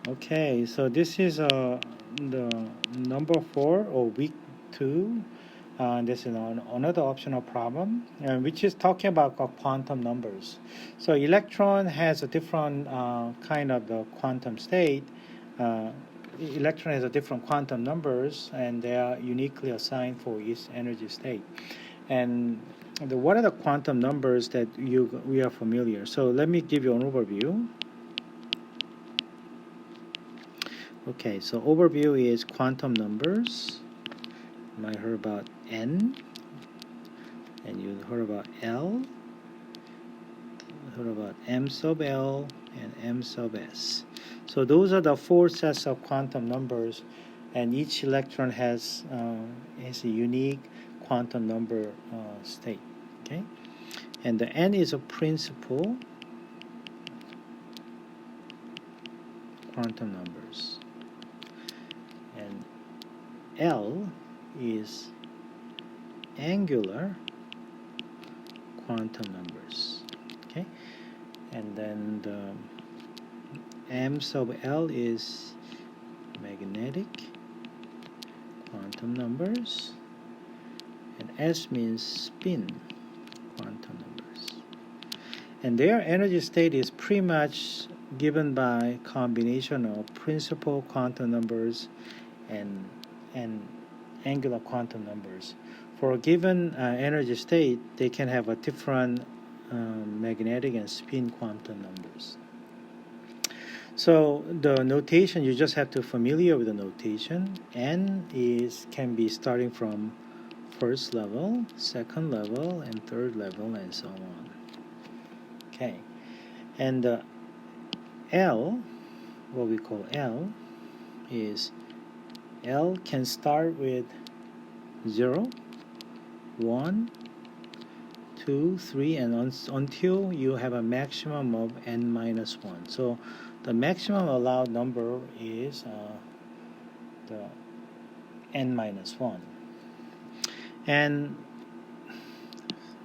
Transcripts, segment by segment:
Okay, so this is the number 4 or week 2. This is another optional problem, which is talking about quantum numbers. So electron has a different kind of the quantum state. Uh, Electron has a different quantum numbers, and they are uniquely assigned for each energy state. And what are the quantum numbers that we are familiar? So let me give you an overview. Okay, so overview is quantum numbers. You might heard about N, and you heard about L, heard about M sub L, and M sub S. So those are the 4 sets of quantum numbers, and each electron has a unique quantum number state. Okay, and the N is a principal quantum numbers, and L is angular quantum numbers. Okay, and then the M sub L is magnetic quantum numbers, and S means spin quantum numbers. And their energy state is pretty much given by combination of principal quantum numbers and angular quantum numbers. For a given energy state, they can have a different magnetic and spin quantum numbers. So the notation, you just have to familiar with the notation. N can be starting from first level, second level, and third level, and so on. Okay, and L, what we call L, is L can start with 0, 1, 2, 3, and until you have a maximum of n minus 1. So the maximum allowed number is the n minus 1. And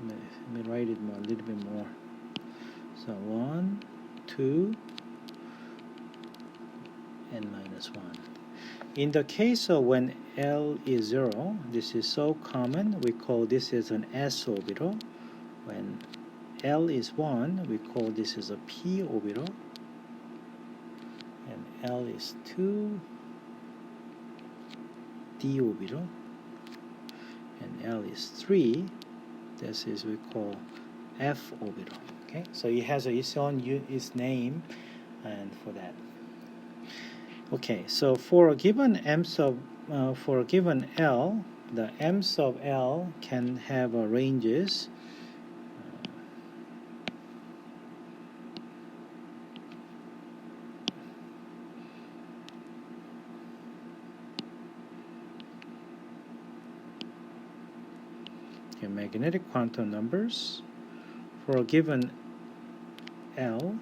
let me write it a little bit more. So 1, 2, n minus 1. In the case of when L is 0, this is so common, we call this as an s-orbital. When L is 1, we call this as a p-orbital. And L is 2, d-orbital. And L is 3, this is we call f-orbital. Okay, so it has its own name and for that. Okay, so for a given for a given L, the M sub L can have ranges. Magnetic quantum numbers. For a given L,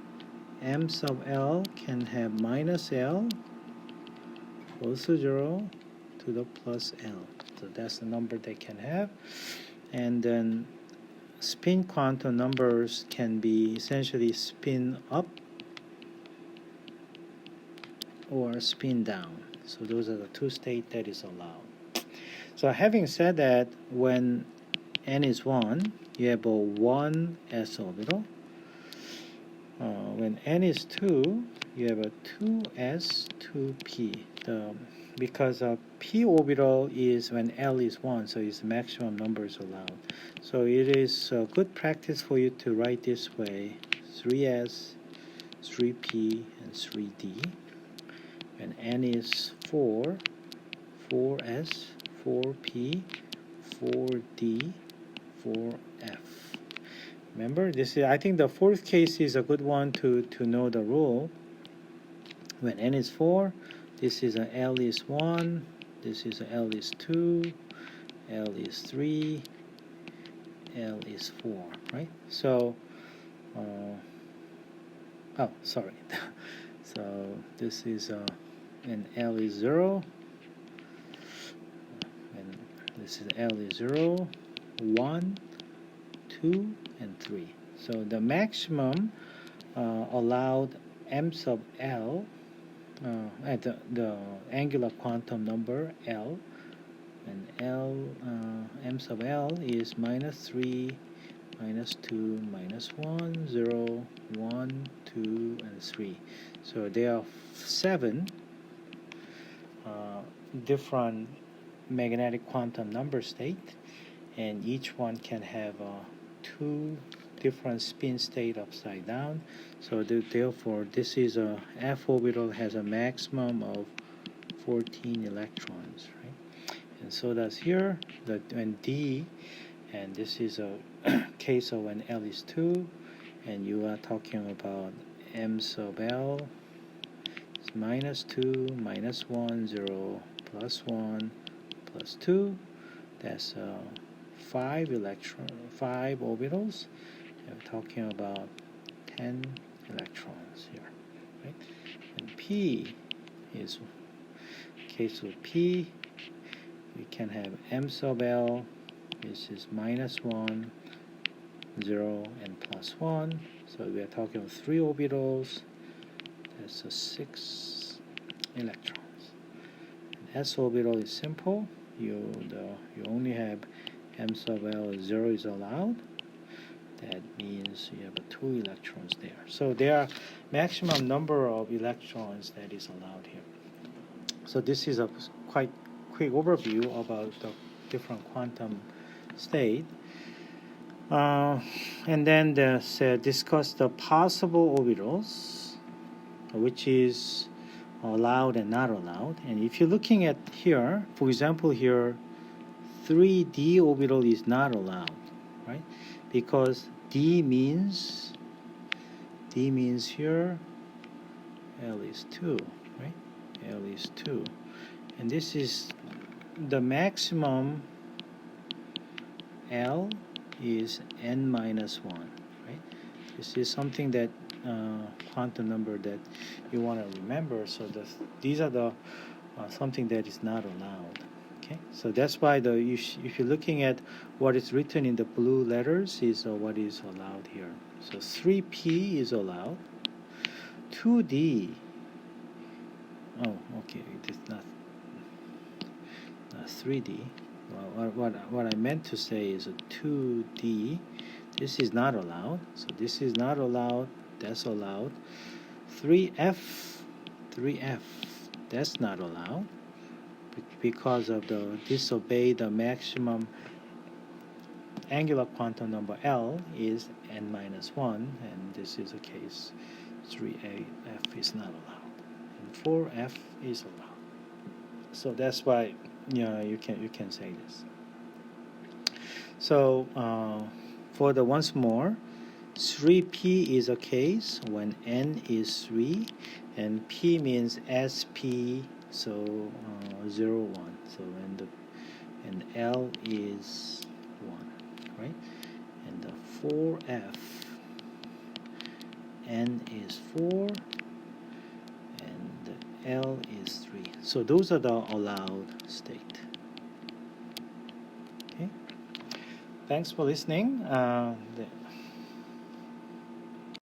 M sub L can have minus L goes to 0 to the plus L. So that's the number they can have. And then spin quantum numbers can be essentially spin up or spin down. So those are the 2 states that is allowed. So having said that, when n is 1, you have a 1 s orbital. When n is 2, you have a 2s, 2p. Because p orbital is when L is 1, so it's the maximum numbers allowed. So it is good practice for you to write this way: 3s, 3p, and 3d. When n is 4, 4s, 4p, 4d, 4f. Remember, this is, I think the 4th case is a good one to know the rule. When n is 4, this is a L is 1, this is a L is 2, L is 3, L is 4, right? So, oh, sorry. So this is an L is 0, and this is L is 0, 1, 2, and 3. So the maximum allowed M sub L, at the angular quantum number L, and L, m sub L is minus 3, minus 2, minus 1, 0, 1, 2, and 3. So there are 7 different magnetic quantum number state, and each one can have 2 different spin state upside down. So therefore this is a f orbital has a maximum of 14 electrons, right? And so does here when d, and this is a case of when L is 2, and you are talking about m sub L is minus 2, minus 1, 0, plus 1, plus 2. That's 5 orbitals. And we're talking about 10 electrons here, right? And P is, case of P, we can have m sub L, which is minus 1, 0, and plus 1. So we are talking 3 orbitals. That's 6 electrons. And s orbital is simple. You only have m sub L 0 is allowed. That means you have 2 electrons there. So there are maximum number of electrons that is allowed here. So this is a quite quick overview about the different quantum state. And then discuss the possible orbitals, which is allowed and not allowed. And if you're looking at here, for example, here 3d orbital is not allowed, right? Because d means here L is 2, right? L is 2, and this is the maximum. L is n minus 1, right? This is something that quantum number that you want to remember. So these are the something that is not allowed. Okay, so that's why if you're looking at what is written in the blue letters is what is allowed here. So 3p is allowed. 2d. Oh, okay, it's not 3d. Well, what I meant to say is a 2d. This is not allowed. So this is not allowed. That's allowed. 3f. That's not allowed because of the disobey the maximum angular quantum number L is n minus 1, and this is a case 3f is not allowed, and 4f is allowed. So that's why you can say this. So for the once more, 3p is a case when n is 3 and p means sp, so 0, 1. So and L is 1, right? And the 4f, n is 4 and the L is 3. So those are the allowed state. Okay. Thanks for listening.